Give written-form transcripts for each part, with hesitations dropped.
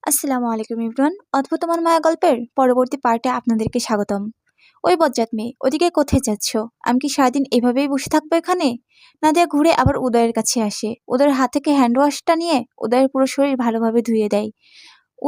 আসসালামু আলাইকুম ইমরান। অদ্ভুত তোমার মায়া গল্পের পরবর্তী পার্টে আপনাদেরকে স্বাগতম। ওই বজ্জাত মেয়ে, ওদিকে কোথায় যাচ্ছ? আমি কি সারাদিন এভাবেই বসে থাকবো এখানে? নাদিয়া ঘুরে আবার উদয়ের কাছে আসে। উদয়ের হাত থেকে হ্যান্ড ওয়াশটা নিয়ে উদয়ের পুরো শরীর ভালোভাবে ধুয়ে দেয়।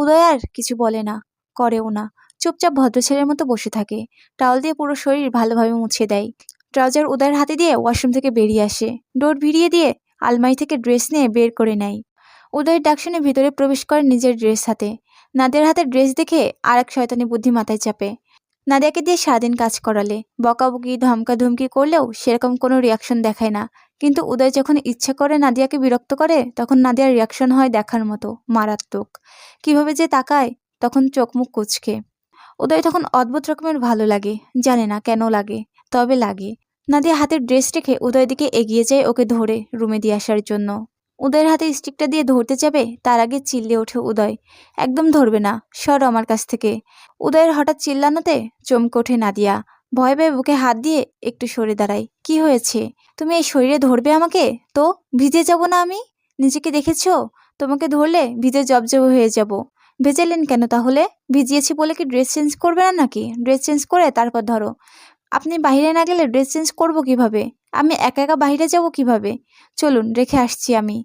উদয় আর কিছু বলে না, করেও না। চুপচাপ ভদ্র ছেলের মতো বসে থাকে। টাওয়াল দিয়ে পুরো শরীর ভালোভাবে মুছে দেয়। ট্রাউজার উদয়ের হাতে দিয়ে ওয়াশরুম থেকে বেরিয়ে আসে। ডোর ভিড়িয়ে দিয়ে আলমারি থেকে ড্রেস নিয়ে বের করে নেয়। উদয়ের ডাক শুনে ভিতরে প্রবেশ করে নিজের ড্রেস হাতে। নাদিয়ার হাতে ড্রেস দেখে আর এক শয়তানি বুদ্ধি মাথায় চাপে। নাদিয়াকে দিয়ে সারাদিন কাজ করালে, বকাবকি ধমকাধমকি করলেও সেরকম কোনো রিয়াকশন দেখায় না। কিন্তু উদয় যখন ইচ্ছা করে নাদিয়াকে বিরক্ত করে, তখন নাদিয়ার রিয়াকশন হয় দেখার মতো মারাত্মক। কিভাবে যে তাকায়, তখন চোখ মুখ কুঁচকে। উদয় তখন অদ্ভুত রকমের ভালো লাগে, জানে না কেন লাগে, তবে লাগে। নাদিয়া হাতের ড্রেস রেখে উদয়ের দিকে এগিয়ে যায় ওকে ধরে রুমে দিয়ে আসার জন্য। উদয়ের হাতে স্টিকটা দিয়ে ধরতে যাবে, তার আগে চিল্লে ওঠে উদয়, একদম ধরবে না, সর আমার কাছ থেকে। উদয়ের হঠাৎ চিল্লানোতে চমকে ওঠে নাদিয়া। ভয় পেয়ে বুকে হাত দিয়ে একটু সরে দাঁড়ায়। কি হয়েছে? তুমি এই শরীরে ধরবে আমাকে? তো ভিজে যাব না আমি? নিজেকে দেখেছো? তোমাকে ধরলে ভিজে জবজব হয়ে যাব। ভেজালেন কেন তাহলে? ভিজিয়েছি বলে কি ড্রেস চেঞ্জ করবে না নাকি? ড্রেস চেঞ্জ করে তারপর ধরো। আপনি বাইরে না গেলে ড্রেস চেঞ্জ করবো কিভাবে? আমি একা একা বাইরে যাব কিভাবে? চলুন, রেখে আসছি আমি।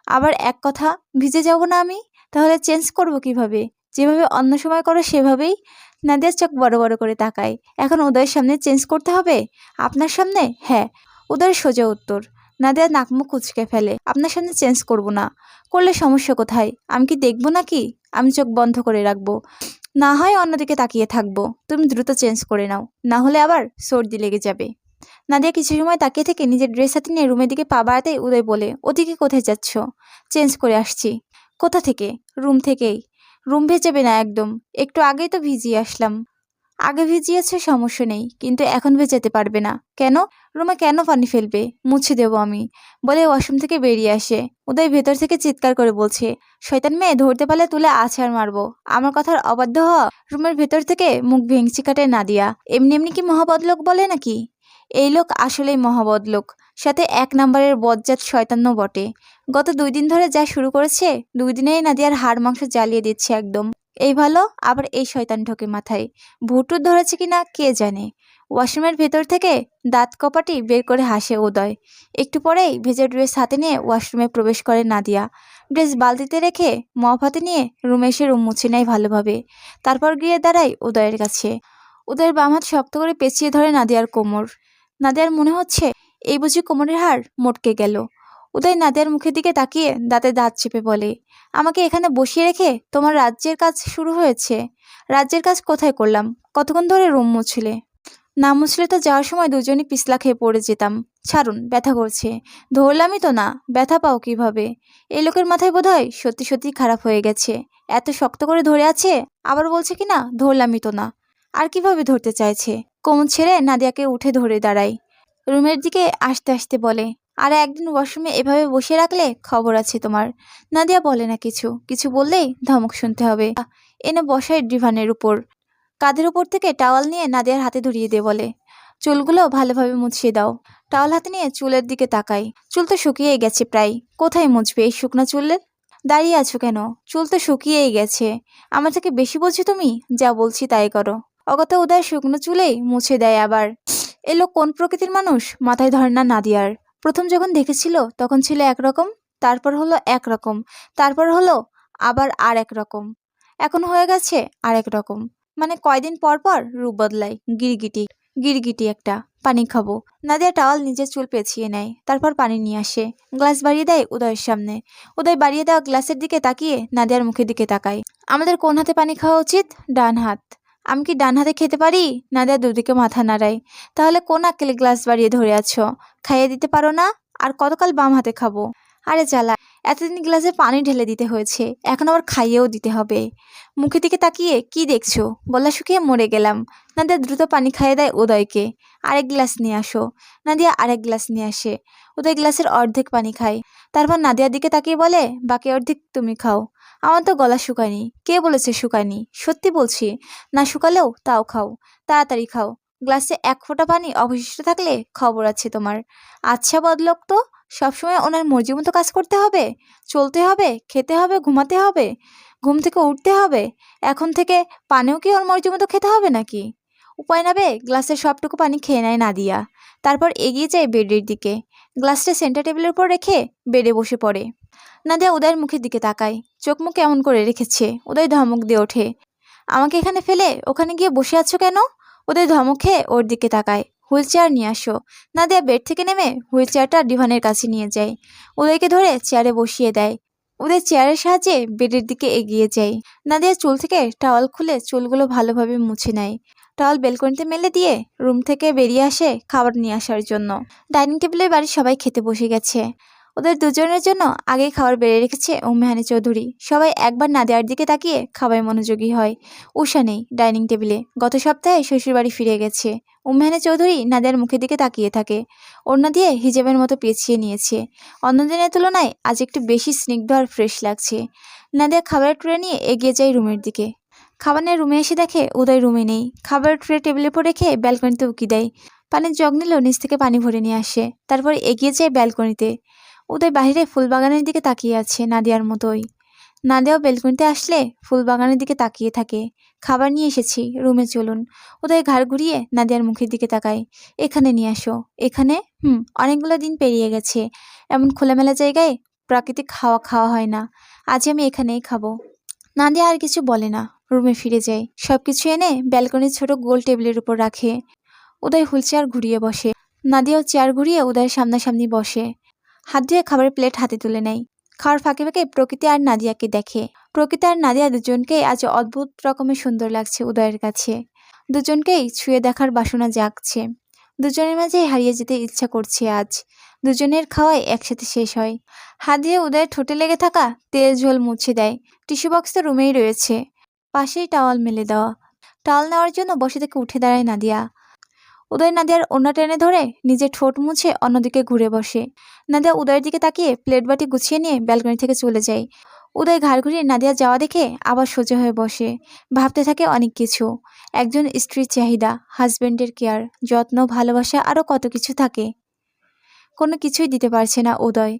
আবার এক কথা, ভিজে যাব না আমি? তাহলে চেঞ্জ করব কিভাবে? যেভাবে অন্য সময় করো সেভাবেই। নাদিয়ার চোখ বড় বড় করে তাকায়। এখন উদয়ের সামনে চেঞ্জ করতে হবে? আপনার সামনে? হ্যাঁ। উদয়ের সোজা উত্তর। নাদিয়া নাক মুখ কুঁচকে ফেলে। আপনার সামনে চেঞ্জ করব না। করলে সমস্যা কোথায়? আমি কি দেখবো নাকি? আমি চোখ বন্ধ করে রাখবো, না হয় অন্যদিকে তাকিয়ে থাকবো। তুমি দ্রুত চেঞ্জ করে নাও, না হলে আবার সর্দি লেগে যাবে। নাদিয়া কিছু সময় তাকিয়ে থেকে নিজের ড্রেস হাতে নিয়ে রুমের দিকে পা বাড়াতেই উদয় বলে, ওদিকে কোথায় যাচ্ছ? চেঞ্জ করে আসছি। কোথা থেকে? রুম থেকেই। রুম ভেজাবে না একদম, একটু আগেই তো ভিজিয়ে আসলাম। আগে ভিজিয়েছে সমস্যা নেই, কিন্তু এখন ভেজাতে পারবে না। কেন? রুমে কেন পানি ফেলবে? মুছে দেবো আমি, বলে ওয়াশরুম থেকে বেরিয়ে আসে। উদয় ভেতর থেকে চিৎকার করে বলছে, শয়তান মেয়ে, ধরতে পারলে তুলে আছাড় মারবো। আমার কথার অবাধ্য হ। রুমের ভেতর থেকে মুখ ভেঙচি কাটে নাদিয়া। এমনি এমনি কি মহাবদলোক বলে নাকি? এই লোক আসলেই মহাবদলোক, সাথে এক নম্বরের বজ্জাত শয়তানও বটে। গত 2 দিন ধরে যা শুরু করেছে, 2 দিনেই নাদিয়ার হাড় মাংস জ্বালিয়ে দিচ্ছে একদম। এই ভালো, আবার এই শয়তান ঢোকে মাথায়। ভুতুড় ধরেছে কিনা কে জানে। ওয়াশরুমের ভেতর থেকে দাঁত কপাটি বের করে হাসে উদয়। একটু পরেই ভেজা ড্রেস হাতে নিয়ে ওয়াশরুমে প্রবেশ করে নাদিয়া। ড্রেস বালতিতে রেখে মপ হাতে নিয়ে রুমে এসে রুম মুছে নেয় ভালোভাবে। তারপর গিয়ে দাঁড়ায় উদয়ের কাছে। উদয়ের বাম হাত শক্ত করে পেঁচিয়ে ধরে নাদিয়ার কোমর। নাদিয়ার মনে হচ্ছে এই বুঝি কোমরের হাড় মটকে গেল। উদয় নাদিয়ার মুখের দিকে তাকিয়ে দাঁতে দাঁত চেপে বলে, আমাকে এখানে বসিয়ে রেখে তোমার রাজ্যের কাজ শুরু হয়েছে? রাজ্যের কাজ কোথায় করলাম? কতক্ষণ ধরে রুম মুছলে? না মুছলে তো যাওয়ার সময় দুজনই পিছলা খেয়ে পড়ে যেতাম। ছাড়ুন, ব্যথা করছে। ধরলামই তো না, ব্যথা পাও কিভাবে? এই লোকের মাথায় বোধহয় সত্যি সত্যি খারাপ হয়ে গেছে। এত শক্ত করে ধরে আছে, আবার বলছে কি না ধরলামই তো না। আর কিভাবে ধরতে চাইছে? কোমর ছেড়ে নাদিয়াকে উঠে ধরে দাঁড়ায়। রুমের দিকে আসতে আসতে বলে, আর একদিন ওয়াশরুমে এভাবে বসে রাখলে খবর আছে তোমার। নাদিয়া বলে না কিছু, কিছু বললেই ধমক শুনতে হবে। এনে বসায় ডিভানের উপর। কাঁধের উপর থেকে টাওয়াল নিয়ে নাদিয়ার হাতে ধরিয়ে দিয়ে বলে, চুলগুলো ভালোভাবে মুছিয়ে দাও। টাওয়াল হাতে নিয়ে চুলের দিকে তাকাই। চুল তো শুকিয়েই গেছে প্রায়। কোথায় মুছবে এই শুকনো চুলের? দাঁড়িয়ে আছো কেন? চুল তো শুকিয়েই গেছে। আমার থেকে বেশি বলছো তুমি? যা বলছি তাই করো। অগত্যা উদয় শুকনো চুলেই মুছে দেয় আবার। এ লোক কোন প্রকৃতির মানুষ মাথায় ধরে না নাদিয়ার। প্রথম যখন দেখেছিল তখন ছিল একরকম, তারপর হলো একরকম, তারপর হলো আবার আর এক রকম, এখন হয়ে গেছে আর এক রকম। মানে কয়দিন পর পর রূপ বদলায়। গিরগিটি, গিরগিটি একটা। পানি খাবো। নাদিয়া টাওয়াল নিজের চুল পেঁচিয়ে নেয়, তারপর পানি নিয়ে আসে। গ্লাস বাড়িয়ে দেয় উদয়ের সামনে। উদয় বাড়িয়ে দেওয়া গ্লাসের দিকে তাকিয়ে নাদিয়ার মুখের দিকে তাকায়। আমাদের কোন হাতে পানি খাওয়া উচিত? ডান হাত। আমি কি ডান হাতে খেতে পারি? নাদিয়া দুদিকে মাথা নাড়ায়। তাহলে কোন আক্কেলে গ্লাস বাড়িয়ে ধরে আছো? খাইয়ে দিতে পারো না? আর কতকাল বাম হাতে খাবো? আরে জ্বালা, এতদিন গ্লাসে পানি ঢেলে দিতে হয়েছে, এখন আবার খাইয়েও দিতে হবে। মুখের দিকে তাকিয়ে কি দেখছো? গলা শুকিয়ে মরে গেলাম। নাদিয়া দ্রুত পানি খাইয়ে দেয় উদয়কে। আরেক গ্লাস নিয়ে আসো। নাদিয়া আরেক গ্লাস নিয়ে আসে। উদয় গ্লাসের অর্ধেক পানি খায়। তারপর নাদিয়ার দিকে তাকিয়ে বলে, বাকি অর্ধেক তুমি খাও। আমার তো গলা শুকায়নি। কে বলেছে শুকায়নি? সত্যি বলছি। না শুকালেও তাও খাও, তাড়াতাড়ি খাও। গ্লাসে এক ফোঁটা পানি অবশিষ্ট থাকলে খবর আছে তোমার। আচ্ছা বদলোক তো, সবসময় ওনার মর্জি মতো কাজ করতে হবে, চলতে হবে, খেতে হবে, ঘুমাতে হবে। ঘুম থেকে উঠতে হবে? এখন থেকে পানিও কি ওর মর্জি মতো খেতে হবে নাকি? উপায় না পেয়ে গ্লাসের সবটুকু পানি খেয়ে নেয় নাদিয়া। তারপর এগিয়ে যায় বেডের দিকে। গ্লাসটা সেন্টার টেবিলের উপর রেখে বেডে বসে পড়ে। নাদিয়া উদয়ের মুখের দিকে তাকায়। চোখ মুখ এমন করে রেখেছে। উদয় ধমক দিয়ে ওঠে, আমাকে এখানে ফেলে ওখানে গিয়ে বসে আছো কেন? উদয় ধমক খেয়ে ওর দিকে তাকায়। হুইল চেয়ার নিয়ে আসো। নাদিয়া বেড থেকে নেমে হুইল চেয়ারটা ডিভানের কাছে নিয়ে যায়। উদয়কে ধরে চেয়ারে বসিয়ে দেয়। উদয় চেয়ারের সাহায্যে বেডের দিকে এগিয়ে যায়। নাদিয়া চুল থেকে টাওয়াল খুলে চুলগুলো ভালোভাবে মুছে নেয়। টাওয়াল বেলকনিতে মেলে দিয়ে রুম থেকে বেরিয়ে আসে খাবার নিয়ে আসার জন্য। ডাইনিং টেবিলে বাড়ির সবাই খেতে বসে গেছে। ওদের দুজনের জন্য আগেই খাবার বেড়ে রেখেছে উম্মেহানি চৌধুরী। সবাই একবার নাদিয়ার দিকে তাকিয়ে খাবারে মনোযোগী হয়। উষা নেই ডাইনিং টেবিলে। গত সপ্তাহে শ্বশুরবাড়ি ফিরে গেছে। উম্মেহানি চৌধুরী নাদিয়ার মুখের দিকে তাকিয়ে থাকে। ওড়না দিয়ে হিজাবের মতো পেঁচিয়ে নিয়েছে। অন্যদিনের তুলনায় আজ একটু বেশি স্নিগ্ধ আর ফ্রেশ লাগছে। নাদিয়া খাবারের ট্রে নিয়ে এগিয়ে যায় রুমের দিকে। খাবার নিয়ে রুমে এসে দেখে উদয় রুমে নেই। খাবারের ট্রে টেবিলের উপর রেখে ব্যালকনিতে উকি দেয়। পানির জগ নিলেও নিচ থেকে পানি ভরে নিয়ে আসে। তারপর এগিয়ে যায় ব্যালকনিতে। উদয় বাহিরে ফুলবাগানের দিকে তাকিয়ে আছে নাদিয়ার মতোই। নাদিয়াও বেলকনিতে আসলে ফুলবাগানের দিকে তাকিয়ে থাকে। খাবার নিয়ে এসেছি, রুমে চলুন। উদয় ঘাড় ঘুরিয়ে নাদিয়ার মুখের দিকে তাকায়। এখানে নিয়ে আসো। এখানে? অনেকগুলো দিন পেরিয়ে গেছে। এমন খোলামেলা জায়গায় প্রাকৃতিক হাওয়া খাওয়া হয় না। আজ আমি এখানেই খাবো। নাদিয়া আর কিছু বলে না, রুমে ফিরে যায়। সবকিছু এনে ব্যালকনির ছোট গোল টেবিলের উপর রাখে। উদয় হুইল চেয়ার ঘুরিয়ে বসে। নাদিয়াও চেয়ার ঘুরিয়ে উদয়ের সামনাসামনি বসে। হাত ধুয়ে খাবারের প্লেট হাতে তুলে নেয়। খাওয়ার ফাঁকে ফাঁকে প্রকৃতি আর নাদিয়াকে দেখে। প্রকৃতি আর নাদিয়া দুজনকেই আজ অদ্ভুত রকমের সুন্দর লাগছে উদয়ের কাছে। দুজনকেই ছুঁয়ে দেখার বাসনা জাগছে। দুজনের মাঝেই হারিয়ে যেতে ইচ্ছা করছে আজ। দুজনের খাওয়াই একসাথে শেষ হয়। হাত দিয়ে উদয়ের ঠোঁটে লেগে থাকা তেল ঝোল মুছে দেয়। টিস্যু বক্স তো রুমেই রয়েছে, পাশেই টাওয়াল মেলে দেওয়া। টাওয়াল নেওয়ার জন্য বসে থেকে উঠে দাঁড়ায় নাদিয়া। উদয় নাদিয়ার ওড়না টেনে ধরে নিজের ঠোঁট মুছে অন্যদিকে ঘুরে বসে। নাদিয়া উদয়ের দিকে তাকিয়ে প্লেট বাটি গুছিয়ে নিয়ে ব্যালকনি থেকে চলে যায়। উদয় ঘাড় ঘুরিয়ে নাদিয়া যাওয়া দেখে আবার সোজা হয়ে বসে। ভাবতে থাকে অনেক কিছু। একজন স্ত্রীর চাহিদা, হাজবেন্ডের কেয়ার, যত্ন, ভালোবাসা, আরও কত কিছু থাকে। কোনো কিছুই দিতে পারছে না উদয়।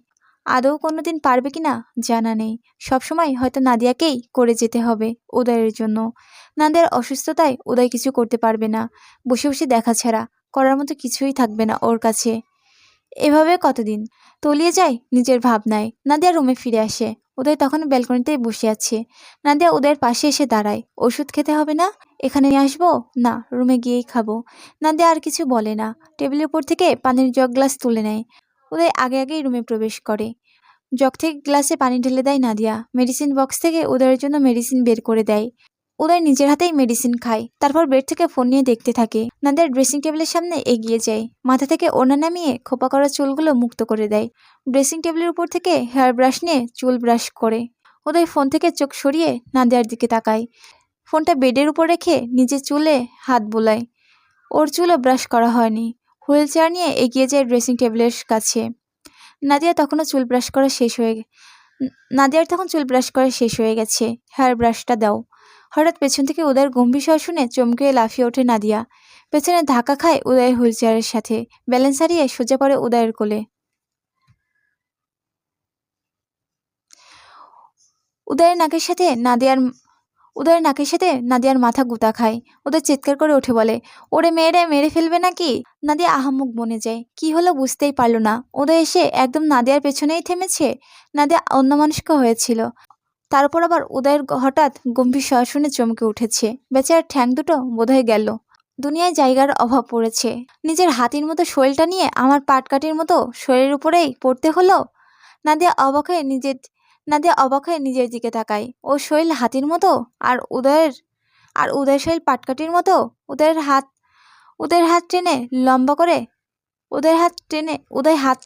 আদৌ কোনোদিন পারবে কিনা জানা নেই। সবসময় হয়তো নাদিয়াকেই করে যেতে হবে উদয়ের জন্য। নাদিয়ার অসুস্থতায় উদয় কিছু করতে পারবে না। বসে বসে দেখা ছাড়া করার মতো কিছুই থাকবে না ওর কাছে। এভাবে কতদিন তলিয়ে যায় নিজের ভাবনায়। নাদিয়া রুমে ফিরে আসে। উদয় তখন ব্যালকনিতেই বসে আছে। নাদিয়া উদয়ের পাশে এসে দাঁড়ায়। ওষুধ খেতে হবে না? এখানে নিয়ে আসবো? না, রুমে গিয়েই খাবো। নাদিয়া আর কিছু বলে না। টেবিলের উপর থেকে পানির জগ গ্লাস তুলে নেয়। উদয় আগে আগেই রুমে প্রবেশ করে। জগ থেকে গ্লাসে পানি ঢেলে দেয় নাদিয়া। মেডিসিন বক্স থেকে উদয়ের জন্য মেডিসিন বের করে দেয়। উদয় নিজের হাতেই মেডিসিন খায়। তারপর বেড থেকে ফোন নিয়ে দেখতে থাকে। নাদিয়ার ড্রেসিং টেবিলের সামনে এগিয়ে যায়। মাথা থেকে ওড়না নামিয়ে খোপা করা চুলগুলো মুক্ত করে দেয়। ড্রেসিং টেবিলের উপর থেকে হেয়ার ব্রাশ নিয়ে চুল ব্রাশ করে। উদয় ফোন থেকে চোখ সরিয়ে নাদিয়ার দিকে তাকায়। ফোনটা বেডের উপর রেখে নিজের চুলে হাত বোলায়। ওর চুলও ব্রাশ করা হয়নি। হুইল চেয়ার নিয়ে এগিয়ে যায় ড্রেসিং টেবিলের কাছে। নাদিয়ার তখন চুল ব্রাশ করা শেষ হয়ে গেছে। হেয়ার ব্রাশটা দাও। হঠাৎ পেছন থেকে উদয়ের গম্ভীর স্বর শুনে চমকে লাফিয়ে ওঠে নাদিয়া। পেছনে ধাক্কা খায় উদয়ের হুইল চেয়ারের সাথে। ব্যালেন্স হারিয়ে সোজা পড়ে উদয়ের কোলে। উদয়ের নাকের সাথে নাদিয়ার মাথা গুঁতা খায়। উদয় চিৎকার করে উঠে বলে, ওরে মেয়েরে, মেরে ফেলবে নাকি? নাদিয়া আহাম্মক বনে যায়। কি হলো বুঝতেই পারল না। উদয় এসে একদম নাদিয়ার পেছনেই থেমেছে। নাদিয়া অন্যমনস্ক হয়েছিল। তারপর আবার উদয়ের হঠাৎ গম্ভীর স্বর শুনে চমকে উঠেছে। বেচারার ঠ্যাং দুটো বোধহয় গেল। দুনিয়ায় জায়গার অভাব পড়েছে। নিজের হাতির মতো শরীরটা নিয়ে আমার পাটকাঠির মতো শরীরের উপরেই পড়তে হলো। নাদিয়া অবাক হয়ে নিজের দিকে তাকায়। ওর শরীর হাতির মতো, আর উদয়ের শরীর পাটকাঠির মতো। উদয়ের হাত উদয়ের হাত টেনে লম্বা করে উদয়ের হাত টেনে উদয় হাত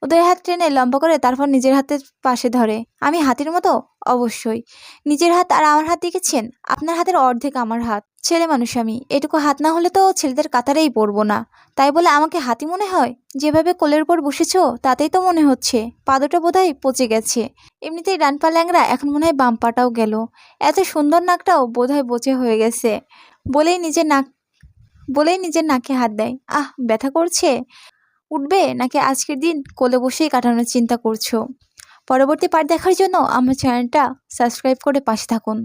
উদয়ের হাত টেনে লম্বা করে তারপর নিজের হাতের পাশে ধরে। আমি হাতির মতো? অবশ্যই। নিজের হাত আর আমার হাত দেখেছেন? আপনার হাতের অর্ধেক আমার হাত। ছেলে মানুষ আমি, এটুকু হাত না হলে তো ছেলেদের কাতারেই পড়বো না। তাই বলে আমাকে হাতি মনে হয়? যেভাবে কোলের উপর বসেছো তাতেই তো মনে হচ্ছে। পা দুটো বোধহয় পচে গেছে। এমনিতেই ডান পা ল্যাংড়া, এখন মনে হয় বাম পাটাও গেল। এত সুন্দর নাকটাও বোধহয় বোচে হয়ে গেছে। বলেই নিজের নাকে হাত দেয়। আহ, ব্যথা করছে? উঠবে নাকি আজকের দিন কোলে বসেই কাটানোর চিন্তা করছো? পরবর্তী পার্ট দেখার জন্য আমার চ্যানেলটা সাবস্ক্রাইব করে পাশে থাকুন।